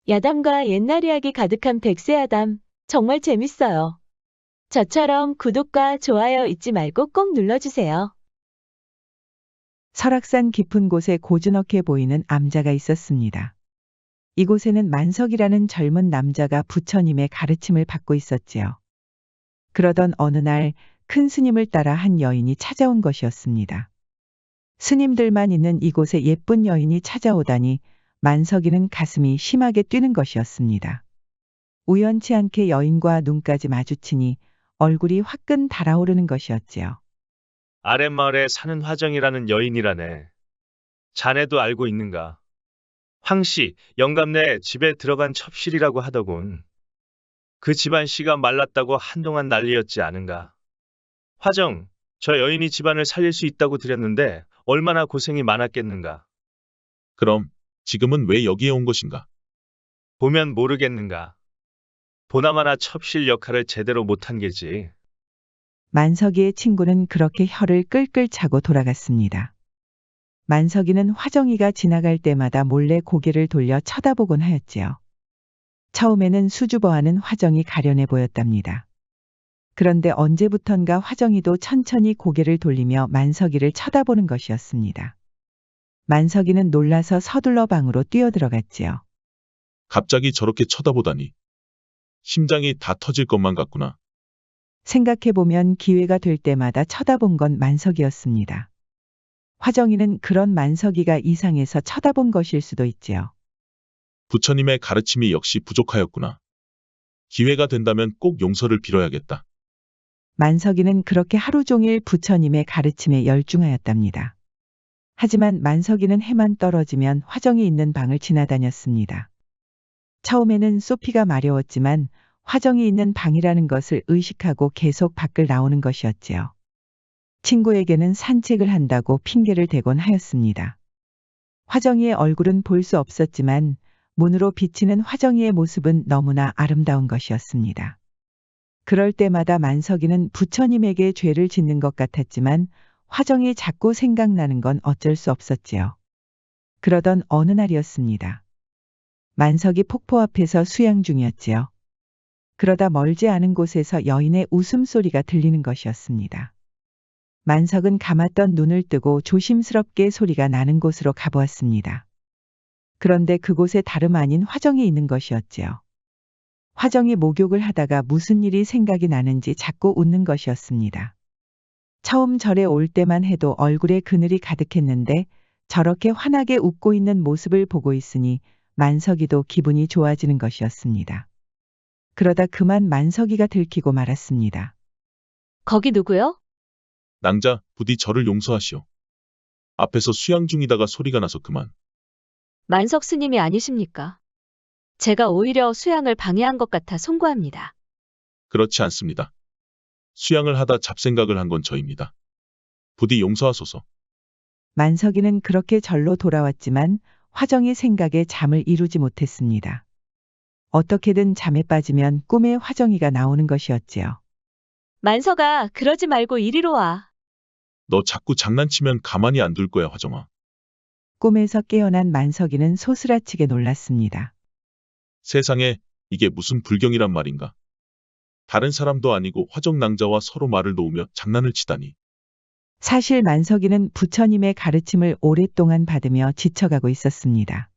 야담과 옛날 이야기 가득한 백세야담, 정말 재밌어요. 저처럼 구독과 좋아요 잊지 말고 꼭 눌러주세요. 설악산 깊은 곳에 고즈넉해 보이는 암자가 있었습니다. 이곳에는 만석이라는 젊은 남자가 부처님의 가르침을 받고 있었지요. 그러던 어느 날 큰 스님을 따라 한 여인이 찾아온 것이었습니다. 스님들만 있는 이곳에 예쁜 여인이 찾아오다니 만석이는 가슴이 심하게 뛰는 것이었습니다. 우연치 않게 여인과 눈까지 마주치니 얼굴이 화끈 달아오르는 것이었지요. 아랫마을에 사는 화정이라는 여인이라네. 자네도 알고 있는가? 황씨, 영감네 집에 들어간 첩실이라고 하더군. 그 집안 씨가 말랐다고 한동안 난리였지 않은가? 화정, 저 여인이 집안을 살릴 수 있다고 드렸는데 얼마나 고생이 많았겠는가? 그럼 지금은 왜 여기에 온 것인가? 보면 모르겠는가? 보나마나 첩실 역할을 제대로 못한 게지. 만석이의 친구는 그렇게 혀를 끌끌 차고 돌아갔습니다. 만석이는 화정이가 지나갈 때마다 몰래 고개를 돌려 쳐다보곤 하였지요. 처음에는 수줍어하는 화정이 가련해 보였답니다. 그런데 언제부턴가 화정이도 천천히 고개를 돌리며 만석이를 쳐다보는 것이었습니다. 만석이는 놀라서 서둘러 방으로 뛰어들어갔지요. 갑자기 저렇게 쳐다보다니. 심장이 다 터질 것만 같구나. 생각해보면 기회가 될 때마다 쳐다본 건 만석이었습니다. 화정이는 그런 만석이가 이상해서 쳐다본 것일 수도 있지요. 부처님의 가르침이 역시 부족하였구나. 기회가 된다면 꼭 용서를 빌어야겠다. 만석이는 그렇게 하루 종일 부처님의 가르침에 열중하였답니다. 하지만 만석이는 해만 떨어지면 화정이 있는 방을 지나다녔습니다. 처음에는 소피가 마려웠지만 화정이 있는 방이라는 것을 의식하고 계속 밖을 나오는 것이었지요. 친구에게는 산책을 한다고 핑계를 대곤 하였습니다. 화정이의 얼굴은 볼 수 없었지만 문으로 비치는 화정이의 모습은 너무나 아름다운 것이었습니다. 그럴 때마다 만석이는 부처님에게 죄를 짓는 것 같았지만 화정이 자꾸 생각나는 건 어쩔 수 없었지요. 그러던 어느 날이었습니다. 만석이 폭포 앞에서 수양 중이었지요. 그러다 멀지 않은 곳에서 여인의 웃음소리가 들리는 것이었습니다. 만석은 감았던 눈을 뜨고 조심스럽게 소리가 나는 곳으로 가보았습니다. 그런데 그곳에 다름 아닌 화정이 있는 것이었지요. 화정이 목욕을 하다가 무슨 일이 생각이 나는지 자꾸 웃는 것이었습니다. 처음 절에 올 때만 해도 얼굴에 그늘이 가득했는데 저렇게 환하게 웃고 있는 모습을 보고 있으니 만석이도 기분이 좋아지는 것이었습니다. 그러다 그만 만석이가 들키고 말았습니다. 거기 누구요? 낭자, 부디 저를 용서하시오. 앞에서 수양 중이다가 소리가 나서 그만. 만석 스님이 아니십니까? 제가 오히려 수양을 방해한 것 같아 송구합니다. 그렇지 않습니다. 수양을 하다 잡생각을 한 건 저입니다. 부디 용서하소서. 만석이는 그렇게 절로 돌아왔지만 화정이 생각에 잠을 이루지 못했습니다. 어떻게든 잠에 빠지면 꿈에 화정이가 나오는 것이었지요. 만석아, 그러지 말고 이리로 와. 너 자꾸 장난치면 가만히 안 둘 거야, 화정아. 꿈에서 깨어난 만석이는 소스라치게 놀랐습니다. 세상에 이게 무슨 불경이란 말인가. 다른 사람도 아니고 화정낭자와 서로 말을 놓으며 장난을 치다니. 사실 만석이는 부처님의 가르침을 오랫동안 받으며 지쳐가고 있었습니다.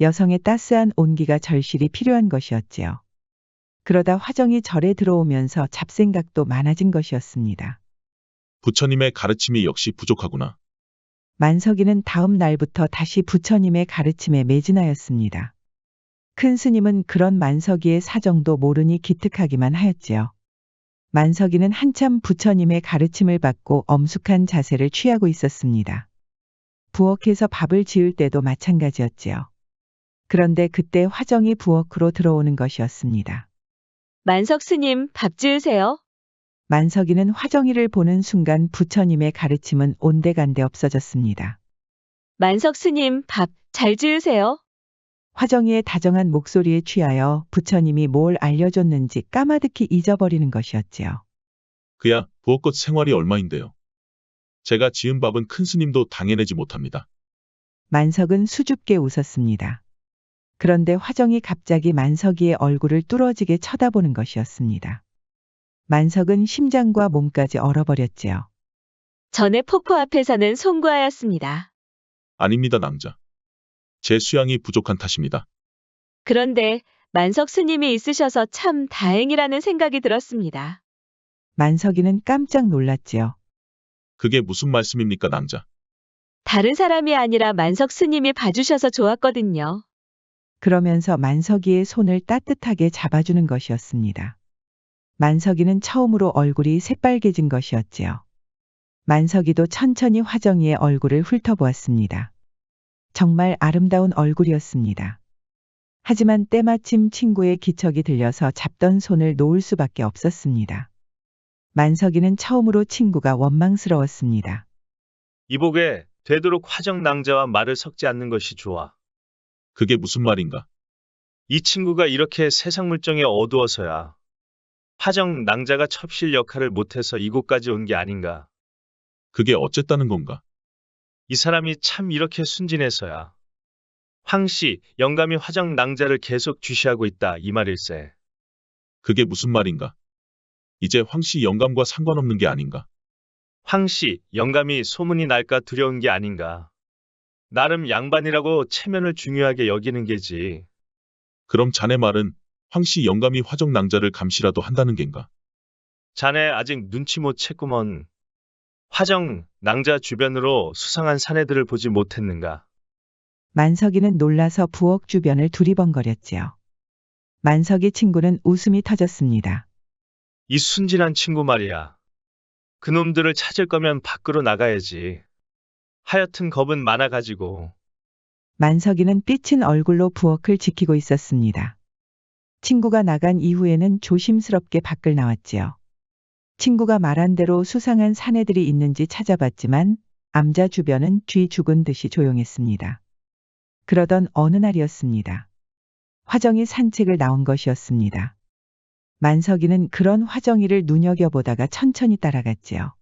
여성의 따스한 온기가 절실히 필요한 것이었지요. 그러다 화정이 절에 들어오면서 잡생각도 많아진 것이었습니다. 부처님의 가르침이 역시 부족하구나. 만석이는 다음 날부터 다시 부처님의 가르침에 매진하였습니다. 큰 스님은 그런 만석이의 사정도 모르니 기특하기만 하였지요. 만석이는 한참 부처님의 가르침을 받고 엄숙한 자세를 취하고 있었습니다. 부엌에서 밥을 지을 때도 마찬가지였지요. 그런데 그때 화정이 부엌으로 들어오는 것이었습니다. 만석 스님, 밥 지으세요. 만석이는 화정이를 보는 순간 부처님의 가르침은 온데간데 없어졌습니다. 만석 스님, 밥 잘 지으세요. 화정이의 다정한 목소리에 취하여 부처님이 뭘 알려줬는지 까마득히 잊어버리는 것이었지요. 그야 부엌것 생활이 얼마인데요. 제가 지은 밥은 큰 스님도 당해내지 못합니다. 만석은 수줍게 웃었습니다. 그런데 화정이 갑자기 만석이의 얼굴을 뚫어지게 쳐다보는 것이었습니다. 만석은 심장과 몸까지 얼어버렸지요. 전에 폭포 앞에서는 송구하였습니다. 아닙니다, 낭자. 제 수양이 부족한 탓입니다. 그런데 만석 스님이 있으셔서 참 다행이라는 생각이 들었습니다. 만석이는 깜짝 놀랐지요. 그게 무슨 말씀입니까, 낭자? 다른 사람이 아니라 만석 스님이 봐주셔서 좋았거든요. 그러면서 만석이의 손을 따뜻하게 잡아주는 것이었습니다. 만석이는 처음으로 얼굴이 새빨개진 것이었지요. 만석이도 천천히 화정이의 얼굴을 훑어보았습니다. 정말 아름다운 얼굴이었습니다. 하지만 때마침 친구의 기척이 들려서 잡던 손을 놓을 수밖에 없었습니다. 만석이는 처음으로 친구가 원망스러웠습니다. 이복에 되도록 화정 낭자와 말을 섞지 않는 것이 좋아. 그게 무슨 말인가? 이 친구가 이렇게 세상 물정에 어두워서야 화정 낭자가 첩실 역할을 못해서 이곳까지 온 게 아닌가. 그게 어쨌다는 건가? 이 사람이 참 이렇게 순진해서야 황씨, 영감이 화정 낭자를 계속 주시하고 있다 이 말일세. 그게 무슨 말인가? 이제 황씨 영감과 상관없는 게 아닌가? 황씨, 영감이 소문이 날까 두려운 게 아닌가. 나름 양반이라고 체면을 중요하게 여기는 게지. 그럼 자네 말은 황씨 영감이 화정 낭자를 감시라도 한다는 겐가? 자네 아직 눈치 못 챘구먼. 화정 낭자 주변으로 수상한 사내들을 보지 못했는가. 만석이는 놀라서 부엌 주변을 두리번거렸지요. 만석이 친구는 웃음이 터졌습니다. 이 순진한 친구 말이야. 그놈들을 찾을 거면 밖으로 나가야지. 하여튼 겁은 많아가지고. 만석이는 삐친 얼굴로 부엌을 지키고 있었습니다. 친구가 나간 이후에는 조심스럽게 밖을 나왔지요. 친구가 말한 대로 수상한 사내들이 있는지 찾아봤지만 암자 주변은 쥐 죽은 듯이 조용했습니다. 그러던 어느 날이었습니다. 화정이 산책을 나온 것이었습니다. 만석이는 그런 화정이를 눈여겨보다가 천천히 따라갔지요.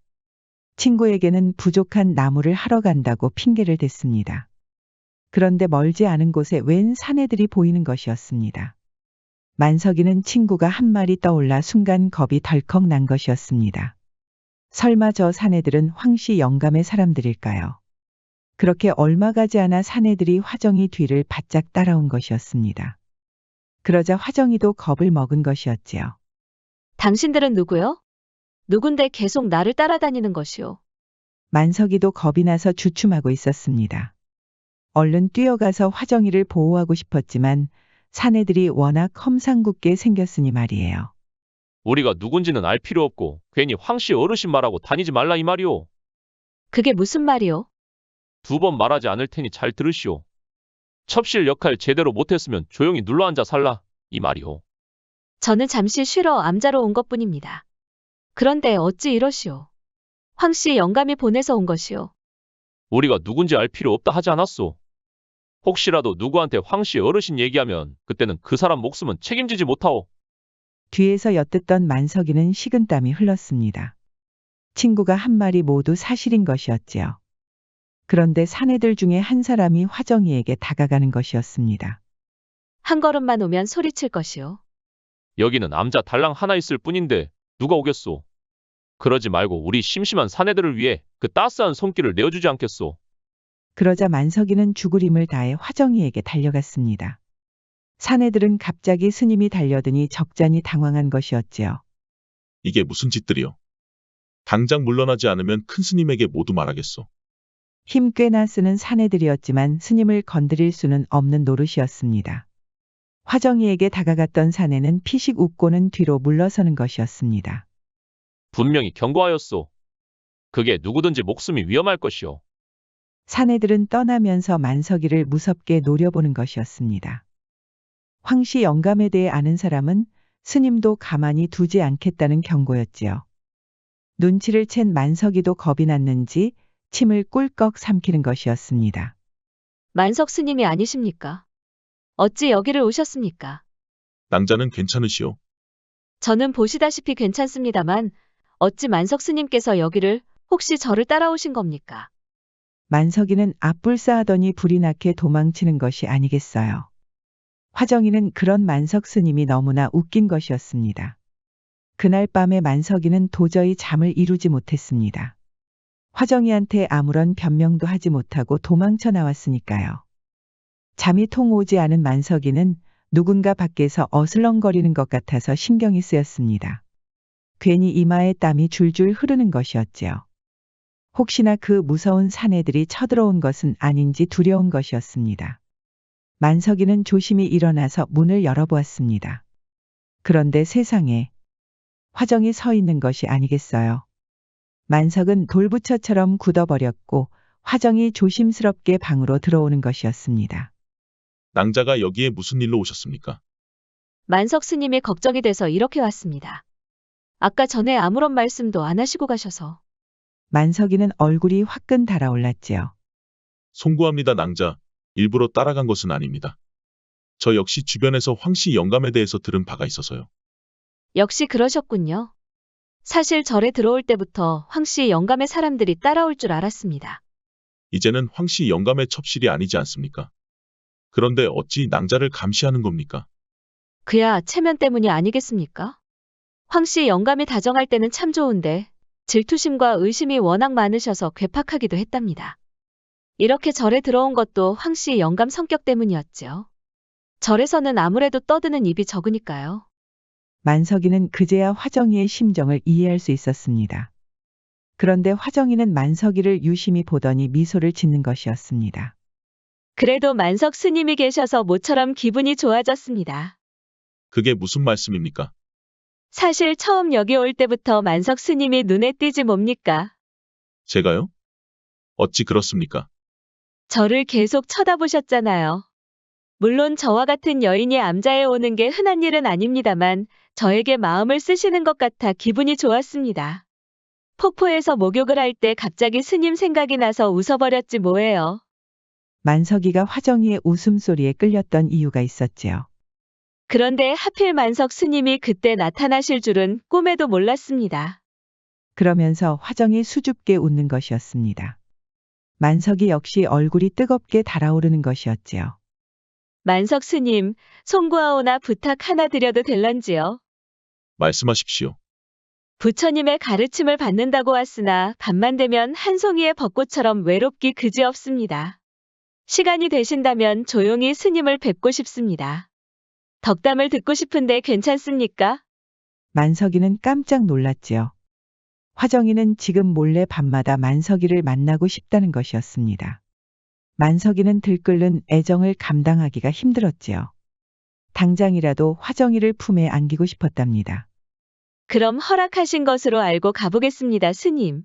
친구에게는 부족한 나무를 하러 간다고 핑계를 댔습니다. 그런데 멀지 않은 곳에 웬 사내들이 보이는 것이었습니다. 만석이는 친구가 한 마리 떠올라 순간 겁이 덜컥 난 것이었습니다. 설마 저 사내들은 황씨 영감의 사람들일까요? 그렇게 얼마 가지 않아 사내들이 화정이 뒤를 바짝 따라온 것이었습니다. 그러자 화정이도 겁을 먹은 것이었지요. 당신들은 누구요? 누군데 계속 나를 따라다니는 것이오. 만석이도 겁이 나서 주춤하고 있었습니다. 얼른 뛰어가서 화정이를 보호하고 싶었지만 사내들이 워낙 험상궂게 생겼으니 말이에요. 우리가 누군지는 알 필요 없고 괜히 황씨 어르신 말하고 다니지 말라 이 말이오. 그게 무슨 말이오? 2번 말하지 않을 테니 잘 들으시오. 첩실 역할 제대로 못했으면 조용히 눌러앉아 살라 이 말이오. 저는 잠시 쉬러 암자로 온 것뿐입니다. 그런데 어찌 이러시오? 황씨 영감이 보내서 온 것이오. 우리가 누군지 알 필요 없다 하지 않았소. 혹시라도 누구한테 황씨 어르신 얘기하면 그때는 그 사람 목숨은 책임지지 못하오. 뒤에서 엿듣던 만석이는 식은땀이 흘렀습니다. 친구가 한 말이 모두 사실인 것이었지요. 그런데 사내들 중에 한 사람이 화정이에게 다가가는 것이었습니다. 한 걸음만 오면 소리칠 것이오. 여기는 암자 달랑 하나 있을 뿐인데 누가 오겠소. 그러지 말고 우리 심심한 사내들을 위해 그 따스한 손길을 내어주지 않겠소. 그러자 만석이는 죽을 힘을 다해 화정이에게 달려갔습니다. 사내들은 갑자기 스님이 달려드니 적잖이 당황한 것이었지요. 이게 무슨 짓들이요? 당장 물러나지 않으면 큰 스님에게 모두 말하겠소. 힘 꽤나 쓰는 사내들이었지만 스님을 건드릴 수는 없는 노릇이었습니다. 화정이에게 다가갔던 사내는 피식 웃고는 뒤로 물러서는 것이었습니다. 분명히 경고하였소. 그게 누구든지 목숨이 위험할 것이오. 사내들은 떠나면서 만석이를 무섭게 노려보는 것이었습니다. 황씨 영감에 대해 아는 사람은 스님도 가만히 두지 않겠다는 경고였지요. 눈치를 챈 만석이도 겁이 났는지 침을 꿀꺽 삼키는 것이었습니다. 만석 스님이 아니십니까? 어찌 여기를 오셨습니까? 낭자는 괜찮으시오. 저는 보시다시피 괜찮습니다만 어찌 만석 스님께서 여기를 혹시 저를 따라오신 겁니까? 만석이는 앞불싸하더니 불이 나게 도망치는 것이 아니겠어요. 화정이는 그런 만석 스님이 너무나 웃긴 것이었습니다. 그날 밤에 만석이는 도저히 잠을 이루지 못했습니다. 화정이한테 아무런 변명도 하지 못하고 도망쳐 나왔으니까요. 잠이 통 오지 않은 만석이는 누군가 밖에서 어슬렁거리는 것 같아서 신경이 쓰였습니다. 괜히 이마에 땀이 줄줄 흐르는 것이었지요. 혹시나 그 무서운 사내들이 쳐들어온 것은 아닌지 두려운 것이었습니다. 만석이는 조심히 일어나서 문을 열어보았습니다. 그런데 세상에 화정이 서 있는 것이 아니겠어요. 만석은 돌부처처럼 굳어버렸고 화정이 조심스럽게 방으로 들어오는 것이었습니다. 낭자가 여기에 무슨 일로 오셨습니까? 만석 스님이 걱정이 돼서 이렇게 왔습니다. 아까 전에 아무런 말씀도 안 하시고 가셔서. 만석이는 얼굴이 화끈 달아올랐지요. 송구합니다, 낭자. 일부러 따라간 것은 아닙니다. 저 역시 주변에서 황씨 영감에 대해서 들은 바가 있어서요. 역시 그러셨군요. 사실 절에 들어올 때부터 황씨 영감의 사람들이 따라올 줄 알았습니다. 이제는 황씨 영감의 첩실이 아니지 않습니까? 그런데 어찌 낭자를 감시하는 겁니까? 그야 체면 때문이 아니겠습니까? 황씨 영감이 다정할 때는 참 좋은데 질투심과 의심이 워낙 많으셔서 괴팍하기도 했답니다. 이렇게 절에 들어온 것도 황씨 영감 성격 때문이었죠. 절에서는 아무래도 떠드는 입이 적으니까요. 만석이는 그제야 화정이의 심정을 이해할 수 있었습니다. 그런데 화정이는 만석이를 유심히 보더니 미소를 짓는 것이었습니다. 그래도 만석 스님이 계셔서 모처럼 기분이 좋아졌습니다. 그게 무슨 말씀입니까? 사실 처음 여기 올 때부터 만석 스님이 눈에 띄지 뭡니까? 제가요? 어찌 그렇습니까? 저를 계속 쳐다보셨잖아요. 물론 저와 같은 여인이 암자에 오는 게 흔한 일은 아닙니다만 저에게 마음을 쓰시는 것 같아 기분이 좋았습니다. 폭포에서 목욕을 할 때 갑자기 스님 생각이 나서 웃어버렸지 뭐예요. 만석이가 화정이의 웃음소리에 끌렸던 이유가 있었지요. 그런데 하필 만석 스님이 그때 나타나실 줄은 꿈에도 몰랐습니다. 그러면서 화정이 수줍게 웃는 것이었습니다. 만석이 역시 얼굴이 뜨겁게 달아오르는 것이었지요. 만석 스님, 송구하오나 부탁 하나 드려도 될런지요? 말씀하십시오. 부처님의 가르침을 받는다고 왔으나 밤만 되면 한 송이의 벚꽃처럼 외롭기 그지없습니다. 시간이 되신다면 조용히 스님을 뵙고 싶습니다. 덕담을 듣고 싶은데 괜찮습니까? 만석이는 깜짝 놀랐지요. 화정이는 지금 몰래 밤마다 만석이를 만나고 싶다는 것이었습니다. 만석이는 들끓는 애정을 감당하기가 힘들었지요. 당장이라도 화정이를 품에 안기고 싶었답니다. 그럼 허락하신 것으로 알고 가보겠습니다, 스님.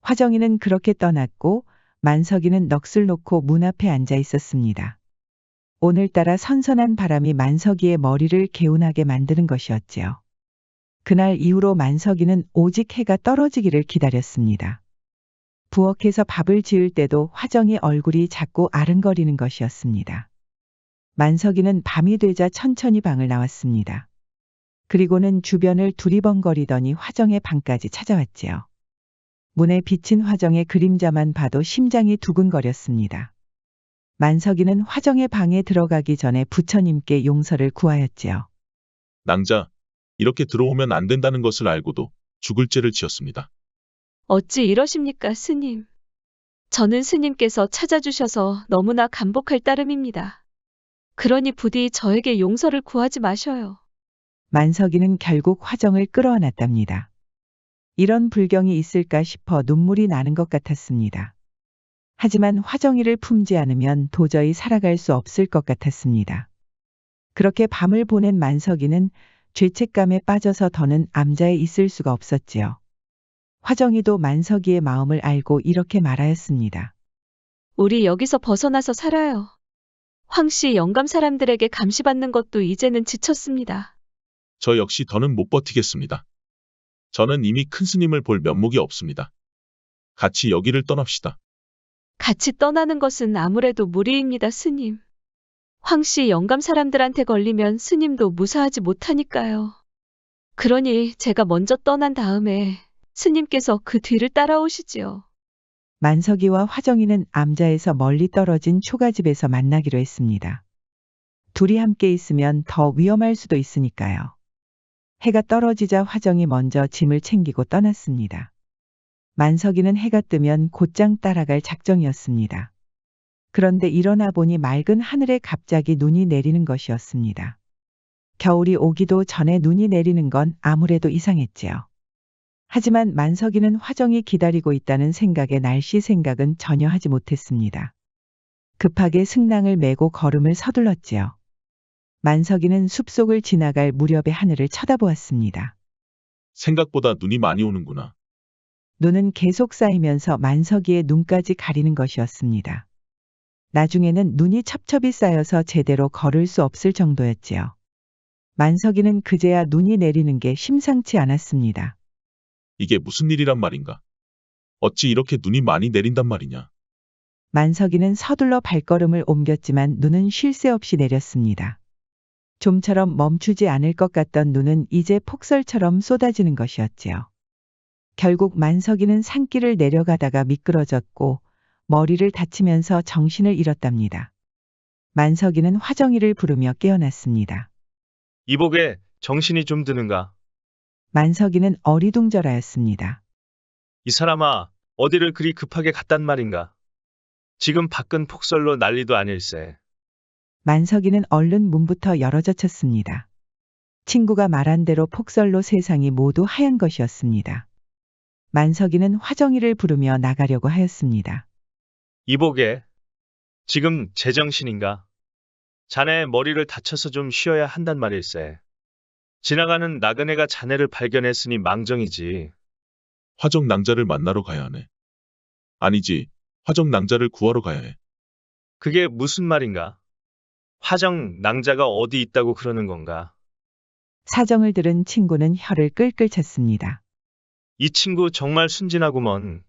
화정이는 그렇게 떠났고 만석이는 넋을 놓고 문 앞에 앉아 있었습니다. 오늘따라 선선한 바람이 만석이의 머리를 개운하게 만드는 것이었지요. 그날 이후로 만석이는 오직 해가 떨어지기를 기다렸습니다. 부엌에서 밥을 지을 때도 화정이 얼굴이 자꾸 아른거리는 것이었습니다. 만석이는 밤이 되자 천천히 방을 나왔습니다. 그리고는 주변을 두리번거리더니 화정의 방까지 찾아왔지요. 문에 비친 화정의 그림자만 봐도 심장이 두근거렸습니다. 만석이는 화정의 방에 들어가기 전에 부처님께 용서를 구하였지요. 낭자, 이렇게 들어오면 안 된다는 것을 알고도 죽을 죄를 지었습니다. 어찌 이러십니까, 스님? 저는 스님께서 찾아주셔서 너무나 감복할 따름입니다. 그러니 부디 저에게 용서를 구하지 마셔요. 만석이는 결국 화정을 끌어안았답니다. 이런 불경이 있을까 싶어 눈물이 나는 것 같았습니다. 하지만 화정이를 품지 않으면 도저히 살아갈 수 없을 것 같았습니다. 그렇게 밤을 보낸 만석이는 죄책감에 빠져서 더는 암자에 있을 수가 없었지요. 화정이도 만석이의 마음을 알고 이렇게 말하였습니다. 우리 여기서 벗어나서 살아요. 황씨 영감 사람들에게 감시받는 것도 이제는 지쳤습니다. 저 역시 더는 못 버티겠습니다. 저는 이미 큰 스님을 볼 면목이 없습니다. 같이 여기를 떠납시다. 같이 떠나는 것은 아무래도 무리입니다, 스님. 황씨 영감 사람들한테 걸리면 스님도 무사하지 못하니까요. 그러니 제가 먼저 떠난 다음에 스님께서 그 뒤를 따라오시지요. 만석이와 화정이는 암자에서 멀리 떨어진 초가집에서 만나기로 했습니다. 둘이 함께 있으면 더 위험할 수도 있으니까요. 해가 떨어지자 화정이 먼저 짐을 챙기고 떠났습니다. 만석이는 해가 뜨면 곧장 따라갈 작정이었습니다. 그런데 일어나 보니 맑은 하늘에 갑자기 눈이 내리는 것이었습니다. 겨울이 오기도 전에 눈이 내리는 건 아무래도 이상했지요. 하지만 만석이는 화정이 기다리고 있다는 생각에 날씨 생각은 전혀 하지 못했습니다. 급하게 승낭을 메고 걸음을 서둘렀지요. 만석이는 숲속을 지나갈 무렵에 하늘을 쳐다보았습니다. 생각보다 눈이 많이 오는구나. 눈은 계속 쌓이면서 만석이의 눈까지 가리는 것이었습니다. 나중에는 눈이 첩첩이 쌓여서 제대로 걸을 수 없을 정도였지요. 만석이는 그제야 눈이 내리는 게 심상치 않았습니다. 이게 무슨 일이란 말인가? 어찌 이렇게 눈이 많이 내린단 말이냐? 만석이는 서둘러 발걸음을 옮겼지만 눈은 쉴 새 없이 내렸습니다. 좀처럼 멈추지 않을 것 같던 눈은 이제 폭설처럼 쏟아지는 것이었지요. 결국 만석이는 산길을 내려가다가 미끄러졌고 머리를 다치면서 정신을 잃었답니다. 만석이는 화정이를 부르며 깨어났습니다. 이복에 정신이 좀 드는가? 만석이는 어리둥절하였습니다. 이 사람아, 어디를 그리 급하게 갔단 말인가? 지금 밖은 폭설로 난리도 아닐세. 만석이는 얼른 문부터 열어젖혔습니다. 친구가 말한 대로 폭설로 세상이 모두 하얀 것이었습니다. 만석이는 화정이를 부르며 나가려고 하였습니다. 이복에, 지금 제정신인가? 자네 머리를 다쳐서 좀 쉬어야 한단 말일세. 지나가는 나그네가 자네를 발견했으니 망정이지. 화정 낭자를 만나러 가야 하네. 아니지, 화정 낭자를 구하러 가야 해. 그게 무슨 말인가? 화정 낭자가 어디 있다고 그러는 건가? 사정을 들은 친구는 혀를 끌끌 찼습니다. 이 친구 정말 순진하구먼.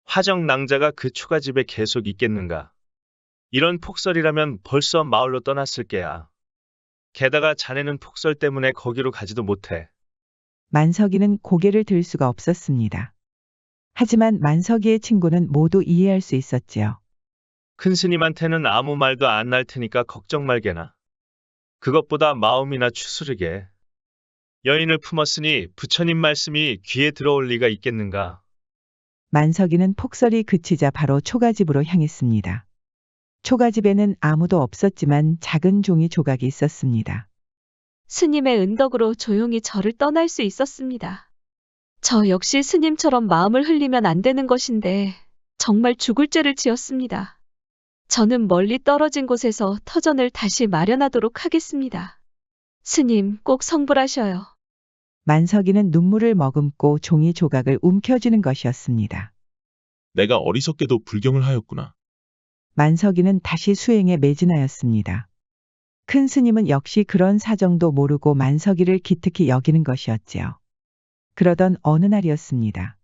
화정 낭자가 그 초가집에 계속 있겠는가? 이런 폭설이라면 벌써 마을로 떠났을 게야. 게다가 자네는 폭설 때문에 거기로 가지도 못해. 만석이는 고개를 들 수가 없었습니다. 하지만 만석이의 친구는 모두 이해할 수 있었지요. 큰 스님한테는 아무 말도 안 날 테니까 걱정 말게나. 그것보다 마음이나 추스르게. 여인을 품었으니 부처님 말씀이 귀에 들어올 리가 있겠는가. 만석이는 폭설이 그치자 바로 초가집으로 향했습니다. 초가집에는 아무도 없었지만 작은 종이 조각이 있었습니다. 스님의 은덕으로 조용히 저를 떠날 수 있었습니다. 저 역시 스님처럼 마음을 흘리면 안 되는 것인데 정말 죽을 죄를 지었습니다. 저는 멀리 떨어진 곳에서 터전을 다시 마련하도록 하겠습니다. 스님 꼭 성불하셔요. 만석이는 눈물을 머금고 종이 조각을 움켜쥐는 것이었습니다. 내가 어리석게도 불경을 하였구나. 만석이는 다시 수행에 매진하였습니다. 큰 스님은 역시 그런 사정도 모르고 만석이를 기특히 여기는 것이었지요. 그러던 어느 날이었습니다.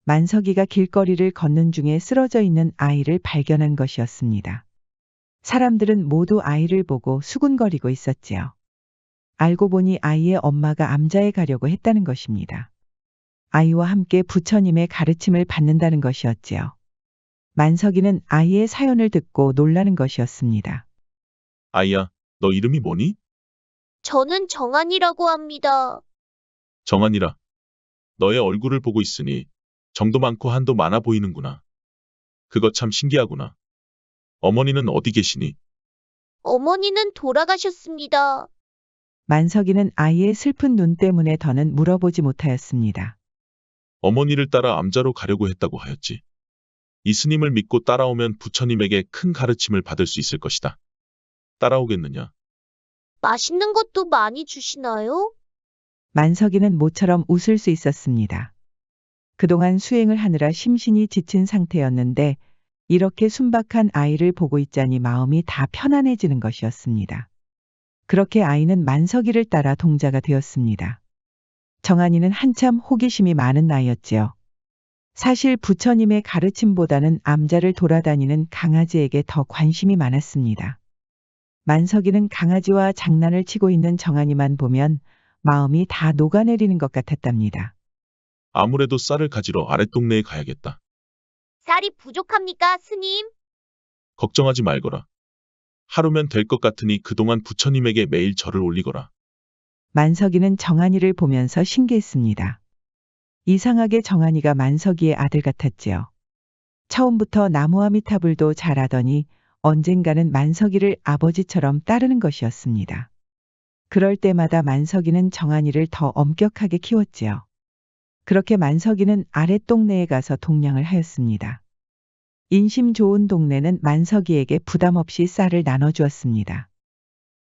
만석이가 길거리를 걷는 중에 쓰러져 있는 아이를 발견한 것이었습니다. 사람들은 모두 아이를 보고 수군거리고 있었지요. 알고 보니 아이의 엄마가 암자에 가려고 했다는 것입니다. 아이와 함께 부처님의 가르침을 받는다는 것이었지요. 만석이는 아이의 사연을 듣고 놀라는 것이었습니다. 아이야, 너 이름이 뭐니? 저는 정한이라고 합니다. 정한이라. 너의 얼굴을 보고 있으니 정도 많고 한도 많아 보이는구나. 그거 참 신기하구나. 어머니는 어디 계시니? 어머니는 돌아가셨습니다. 만석이는 아이의 슬픈 눈 때문에 더는 물어보지 못하였습니다. 어머니를 따라 암자로 가려고 했다고 하였지. 이 스님을 믿고 따라오면 부처님에게 큰 가르침을 받을 수 있을 것이다. 따라오겠느냐? 맛있는 것도 많이 주시나요? 만석이는 모처럼 웃을 수 있었습니다. 그동안 수행을 하느라 심신이 지친 상태였는데 이렇게 순박한 아이를 보고 있자니 마음이 다 편안해지는 것이었습니다. 그렇게 아이는 만석이를 따라 동자가 되었습니다. 정한이는 한참 호기심이 많은 나이였지요. 사실 부처님의 가르침보다는 암자를 돌아다니는 강아지에게 더 관심이 많았습니다. 만석이는 강아지와 장난을 치고 있는 정한이만 보면 마음이 다 녹아내리는 것 같았답니다. 아무래도 쌀을 가지러 아랫동네에 가야겠다. 쌀이 부족합니까, 스님? 걱정하지 말거라. 하루면 될 것 같으니 그동안 부처님에게 매일 절을 올리거라. 만석이는 정한이를 보면서 신기했습니다. 이상하게 정한이가 만석이의 아들 같았지요. 처음부터 나무아미타불도 잘하더니 언젠가는 만석이를 아버지처럼 따르는 것이었습니다. 그럴 때마다 만석이는 정한이를 더 엄격하게 키웠지요. 그렇게 만석이는 아랫 동네에 가서 동냥을 하였습니다. 인심 좋은 동네는 만석이에게 부담 없이 쌀을 나눠주었습니다.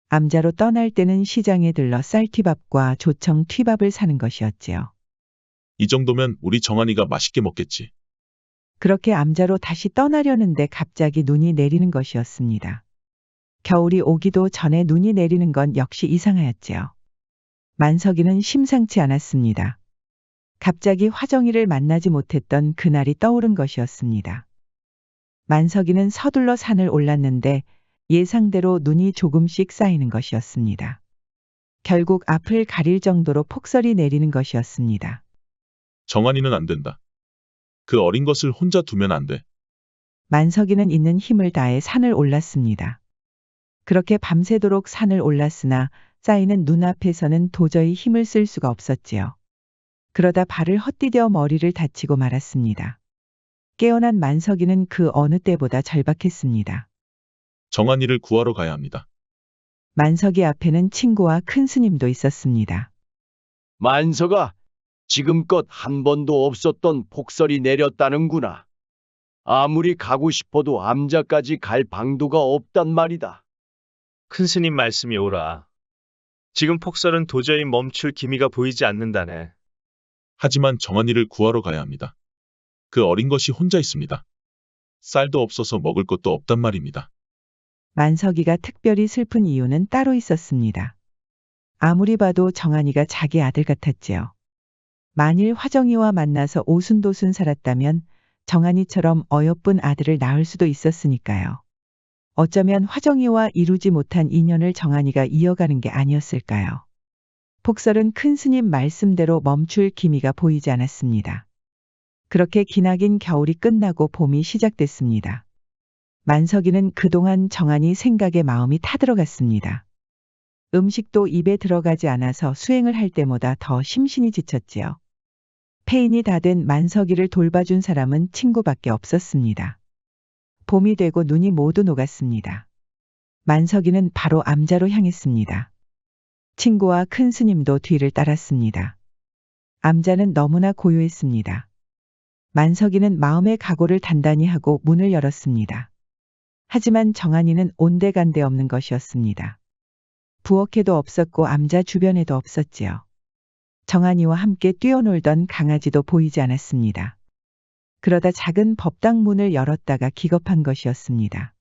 암자로 떠날 때는 시장에 들러 쌀튀밥과 조청 튀밥을 사는 것이었지요. 이 정도면 우리 정한이가 맛있게 먹겠지. 그렇게 암자로 다시 떠나려는데 갑자기 눈이 내리는 것이었습니다. 겨울이 오기도 전에 눈이 내리는 건 역시 이상하였지요. 만석이는 심상치 않았습니다. 갑자기 화정이를 만나지 못했던 그날이 떠오른 것이었습니다. 만석이는 서둘러 산을 올랐는데 예상대로 눈이 조금씩 쌓이는 것이었습니다. 결국 앞을 가릴 정도로 폭설이 내리는 것이었습니다. 정한이는 안 된다. 그 어린 것을 혼자 두면 안 돼. 만석이는 있는 힘을 다해 산을 올랐습니다. 그렇게 밤새도록 산을 올랐으나 쌓이는 눈앞에서는 도저히 힘을 쓸 수가 없었지요. 그러다 발을 헛디뎌 머리를 다치고 말았습니다. 깨어난 만석이는 그 어느 때보다 절박했습니다. 정한이를 구하러 가야 합니다. 만석이 앞에는 친구와 큰 스님도 있었습니다. 만석아, 지금껏 한 번도 없었던 폭설이 내렸다는구나. 아무리 가고 싶어도 암자까지 갈 방도가 없단 말이다. 큰 스님 말씀이 옳아. 지금 폭설은 도저히 멈출 기미가 보이지 않는다네. 하지만 정한이를 구하러 가야 합니다. 그 어린 것이 혼자 있습니다. 쌀도 없어서 먹을 것도 없단 말입니다. 만석이가 특별히 슬픈 이유는 따로 있었습니다. 아무리 봐도 정한이가 자기 아들 같았지요. 만일 화정이와 만나서 오순도순 살았다면 정한이처럼 어여쁜 아들을 낳을 수도 있었으니까요. 어쩌면 화정이와 이루지 못한 인연을 정한이가 이어가는 게 아니었을까요? 폭설은 큰 스님 말씀대로 멈출 기미가 보이지 않았습니다. 그렇게 기나긴 겨울이 끝나고 봄이 시작됐습니다. 만석이는 그동안 정한이 생각에 마음이 타들어갔습니다. 음식도 입에 들어가지 않아서 수행을 할 때마다 더 심신이 지쳤지요. 폐인이 다 된 만석이를 돌봐준 사람은 친구밖에 없었습니다. 봄이 되고 눈이 모두 녹았습니다. 만석이는 바로 암자로 향했습니다. 친구와 큰 스님도 뒤를 따랐습니다. 암자는 너무나 고요했습니다. 만석이는 마음의 각오를 단단히 하고 문을 열었습니다. 하지만 정한이는 온데간데 없는 것이었습니다. 부엌에도 없었고 암자 주변에도 없었지요. 정한이와 함께 뛰어놀던 강아지도 보이지 않았습니다. 그러다 작은 법당 문을 열었다가 기겁한 것이었습니다.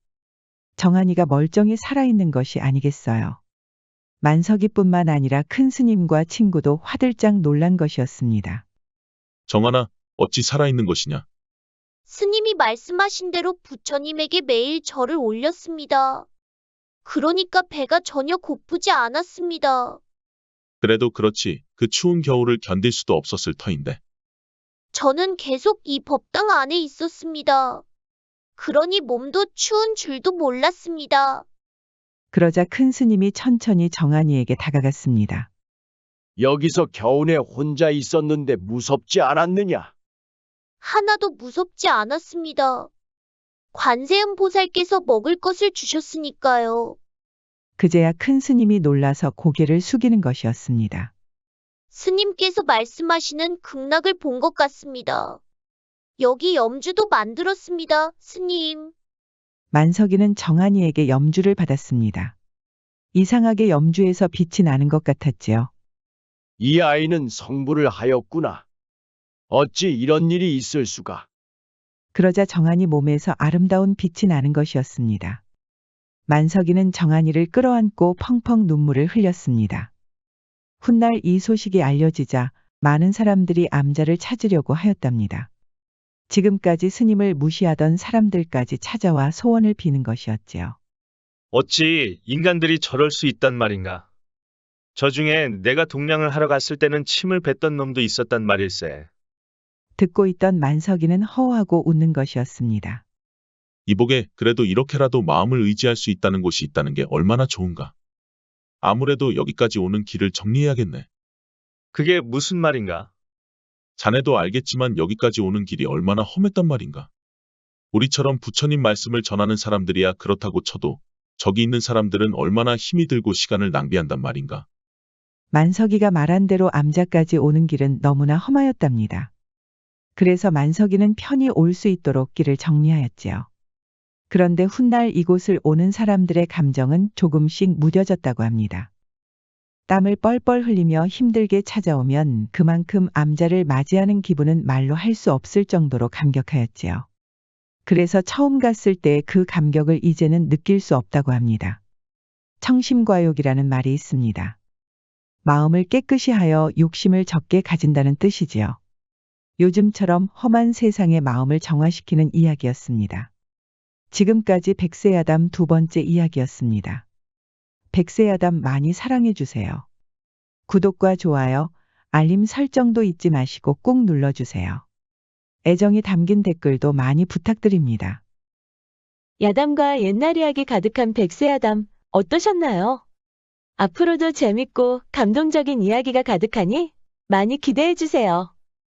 정한이가 멀쩡히 살아있는 것이 아니겠어요. 만석이뿐만 아니라 큰 스님과 친구도 화들짝 놀란 것이었습니다. 정한아, 어찌 살아있는 것이냐? 스님이 말씀하신 대로 부처님에게 매일 절을 올렸습니다. 그러니까 배가 전혀 고프지 않았습니다. 그래도 그렇지. 그 추운 겨울을 견딜 수도 없었을 터인데. 저는 계속 이 법당 안에 있었습니다. 그러니 몸도 추운 줄도 몰랐습니다. 그러자 큰 스님이 천천히 정한이에게 다가갔습니다. 여기서 겨우내 혼자 있었는데 무섭지 않았느냐? 하나도 무섭지 않았습니다. 관세음 보살께서 먹을 것을 주셨으니까요. 그제야 큰 스님이 놀라서 고개를 숙이는 것이었습니다. 스님께서 말씀하시는 극락을 본 것 같습니다. 여기 염주도 만들었습니다, 스님. 만석이는 정한이에게 염주를 받았습니다. 이상하게 염주에서 빛이 나는 것 같았지요. 이 아이는 성불을 하였구나. 어찌 이런 일이 있을 수가. 그러자 정한이 몸에서 아름다운 빛이 나는 것이었습니다. 만석이는 정한이를 끌어안고 펑펑 눈물을 흘렸습니다. 훗날 이 소식이 알려지자 많은 사람들이 암자를 찾으려고 하였답니다. 지금까지 스님을 무시하던 사람들까지 찾아와 소원을 비는 것이었지요. 어찌 인간들이 저럴 수 있단 말인가? 저 중에 내가 동냥을 하러 갔을 때는 침을 뱉던 놈도 있었단 말일세. 듣고 있던 만석이는 허우하고 웃는 것이었습니다. 이복에 그래도 이렇게라도 마음을 의지할 수 있다는 곳이 있다는 게 얼마나 좋은가. 아무래도 여기까지 오는 길을 정리해야겠네. 그게 무슨 말인가? 자네도 알겠지만 여기까지 오는 길이 얼마나 험했단 말인가. 우리처럼 부처님 말씀을 전하는 사람들이야 그렇다고 쳐도 저기 있는 사람들은 얼마나 힘이 들고 시간을 낭비한단 말인가. 만석이가 말한 대로 암자까지 오는 길은 너무나 험하였답니다. 그래서 만석이는 편히 올 수 있도록 길을 정리하였지요. 그런데 훗날 이곳을 오는 사람들의 감정은 조금씩 무뎌졌다고 합니다. 땀을 뻘뻘 흘리며 힘들게 찾아오면 그만큼 암자를 맞이하는 기분은 말로 할 수 없을 정도로 감격하였지요. 그래서 처음 갔을 때 그 감격을 이제는 느낄 수 없다고 합니다. 청심과욕이라는 말이 있습니다. 마음을 깨끗이 하여 욕심을 적게 가진다는 뜻이지요. 요즘처럼 험한 세상에 마음을 정화시키는 이야기였습니다. 지금까지 백세야담 두 번째 이야기였습니다. 백세야담 많이 사랑해주세요. 구독과 좋아요, 알림 설정도 잊지 마시고 꼭 눌러주세요. 애정이 담긴 댓글도 많이 부탁드립니다. 야담과 옛날 이야기 가득한 백세야담 어떠셨나요? 앞으로도 재밌고 감동적인 이야기가 가득하니 많이 기대해주세요.